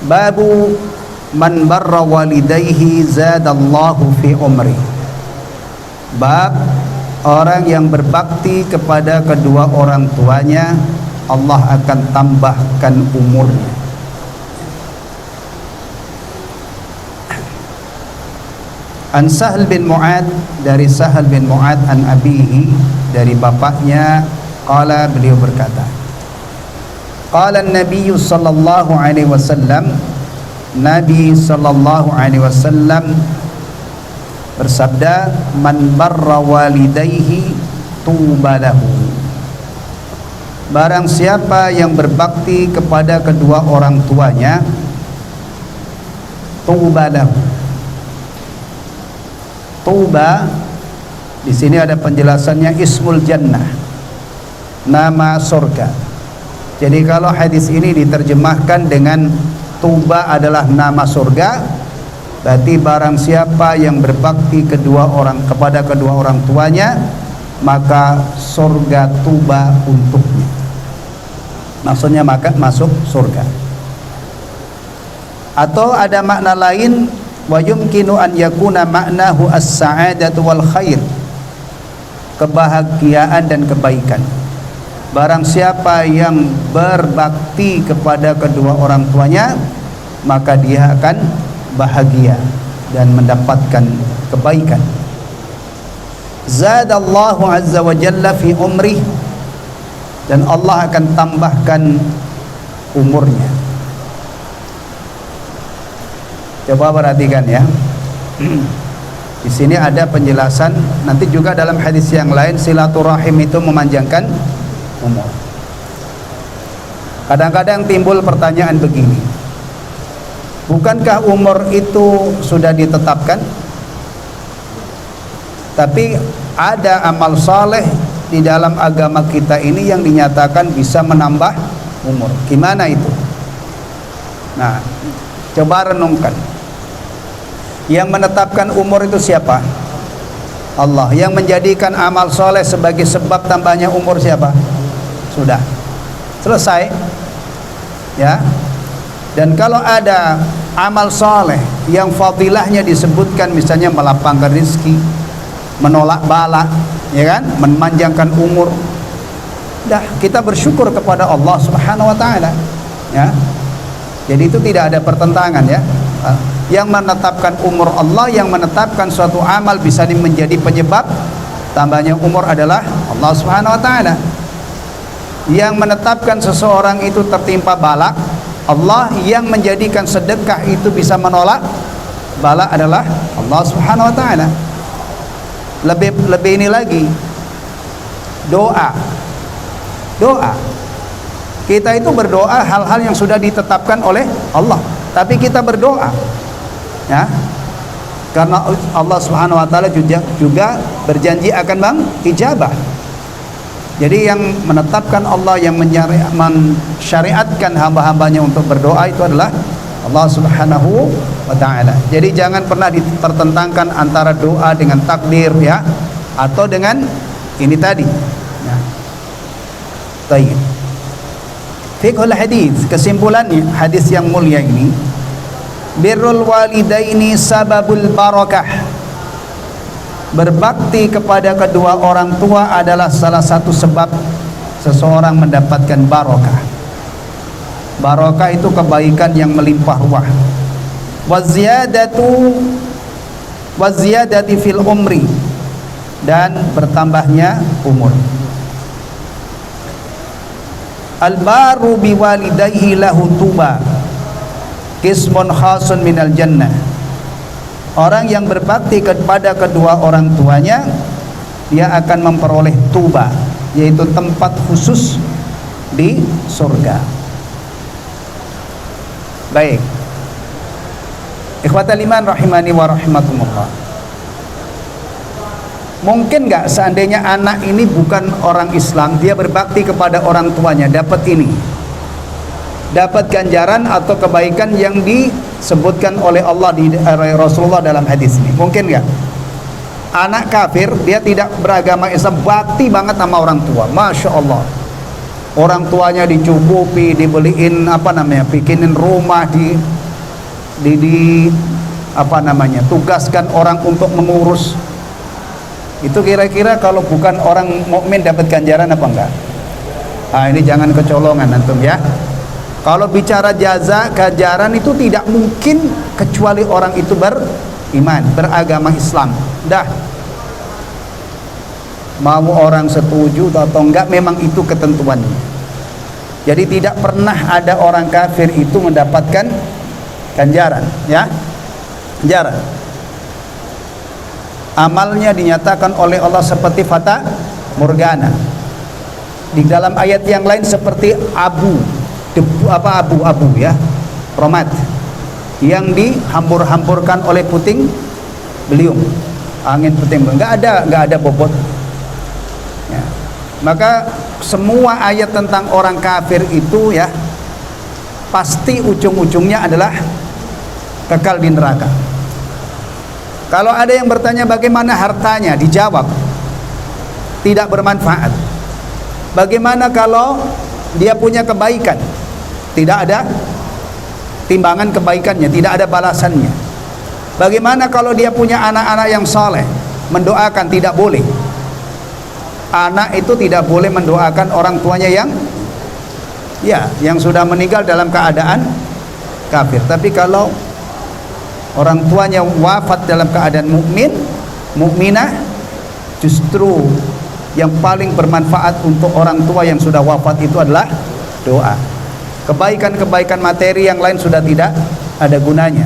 Babu man barra walidayhi zadallahu fi umri. Bab orang yang berbakti kepada kedua orang tuanya, Allah akan tambahkan umurnya. An Sahal bin Mu'ad, dari Sahal bin Mu'ad an abihi, dari bapaknya, qala, beliau berkata, qala Nabi sallallahu alaihi wasallam, Nabi sallallahu alaihi wasallam bersabda, man barra walidayhi tuba lahu. Barang siapa yang berbakti kepada kedua orang tuanya, tuba lahu. Tuba di sini ada penjelasannya, ismul jannah, nama surga. Jadi kalau hadis ini diterjemahkan dengan tuba adalah nama surga, berarti barang siapa yang berbakti kepada kedua orang tuanya, maka surga tuba untuknya. Maksudnya maka masuk surga. Atau ada makna lain, wa yumkinu an yakuna ma'nahu as-sa'adatu wal khair, kebahagiaan dan kebaikan. Barang siapa yang berbakti kepada kedua orang tuanya, maka dia akan bahagia dan mendapatkan kebaikan. Zadallahu azza wa jalla fi umrih, dan Allah akan tambahkan umurnya. Coba perhatikan ya. Di sini ada penjelasan, nanti juga dalam hadis yang lain, silaturahim itu memanjangkan umur. Kadang-kadang timbul pertanyaan begini, bukankah umur itu sudah ditetapkan? Tapi ada amal saleh di dalam agama kita ini yang dinyatakan bisa menambah umur. Gimana itu? Nah, coba renungkan. Yang menetapkan umur itu siapa? Allah. Yang menjadikan amal soleh sebagai sebab tambahnya umur siapa? Sudah selesai ya. Dan kalau ada amal soleh yang fadilahnya disebutkan, misalnya melapangkan rizki, menolak bala, ya kan, memanjangkan umur, dah kita bersyukur kepada Allah Subhanahu wa taala ya. Jadi itu tidak ada pertentangan ya. Yang menetapkan umur Allah, yang menetapkan suatu amal bisa menjadi penyebab tambahnya umur adalah Allah Subhanahu wa taala. Yang menetapkan seseorang itu tertimpa bala, Allah. Yang menjadikan sedekah itu bisa menolak bala adalah Allah Subhanahu wa taala. Lebih ini lagi, doa. Kita itu berdoa hal-hal yang sudah ditetapkan oleh Allah, tapi kita berdoa ya, karena Allah Subhanahu wa taala juga berjanji akan mengijabah. Jadi yang menetapkan Allah, yang mensyariatkan hamba-hambanya untuk berdoa itu adalah Allah Subhanahu wa taala. Jadi jangan pernah dipertentangkan antara doa dengan takdir ya, atau dengan ini tadi ya. Baik. Fiqhul hadis, kesimpulannya hadis yang mulia ini, birrul walidaini sababul barakah. Berbakti kepada kedua orang tua adalah salah satu sebab seseorang mendapatkan barokah. Barokah itu kebaikan yang melimpah ruah. Waziyadati fil umri, dan bertambahnya umur. Al-baru biwalidayhi lahu tuba qismun khasun minal jannah. Orang yang berbakti kepada kedua orang tuanya, dia akan memperoleh tuba, yaitu tempat khusus di surga. Baik, ikhwatal iman rahimani wa rahimakumullah. Mungkin nggak seandainya anak ini bukan orang Islam, dia berbakti kepada orang tuanya, dapat ini, dapat ganjaran atau kebaikan yang disebutkan oleh Allah di Rasulullah dalam hadis ini? Mungkin nggak? Anak kafir, dia tidak beragama Islam, bakti banget sama orang tua, masya Allah, orang tuanya dicukupi, dibeliin apa namanya, bikinin rumah, di apa namanya, tugaskan orang untuk mengurus. Itu kira-kira kalau bukan orang mukmin dapat ganjaran apa enggak? Ah, ini jangan kecolongan antum ya. Kalau bicara jaza, ganjaran itu tidak mungkin kecuali orang itu beriman, beragama Islam. Dah. Mau orang setuju atau enggak, memang itu ketentuannya. Jadi tidak pernah ada orang kafir itu mendapatkan ganjaran, ya. Ganjaran. Amalnya dinyatakan oleh Allah seperti fata morgana. Di dalam ayat yang lain seperti abu ya, romat yang dihambur-hamburkan oleh puting beliung, angin puting beliung. Enggak ada bobot. Ya. Maka semua ayat tentang orang kafir itu ya pasti ujung-ujungnya adalah kekal di neraka. Kalau ada yang bertanya bagaimana hartanya, dijawab tidak bermanfaat. Bagaimana kalau dia punya kebaikan, tidak ada timbangan kebaikannya, tidak ada balasannya. Bagaimana kalau dia punya anak-anak yang saleh, mendoakan, tidak boleh. Anak itu tidak boleh mendoakan orang tuanya yang sudah meninggal dalam keadaan kafir. Tapi kalau orang tuanya wafat dalam keadaan mukminah, justru yang paling bermanfaat untuk orang tua yang sudah wafat itu adalah doa. Kebaikan-kebaikan materi yang lain sudah tidak ada gunanya.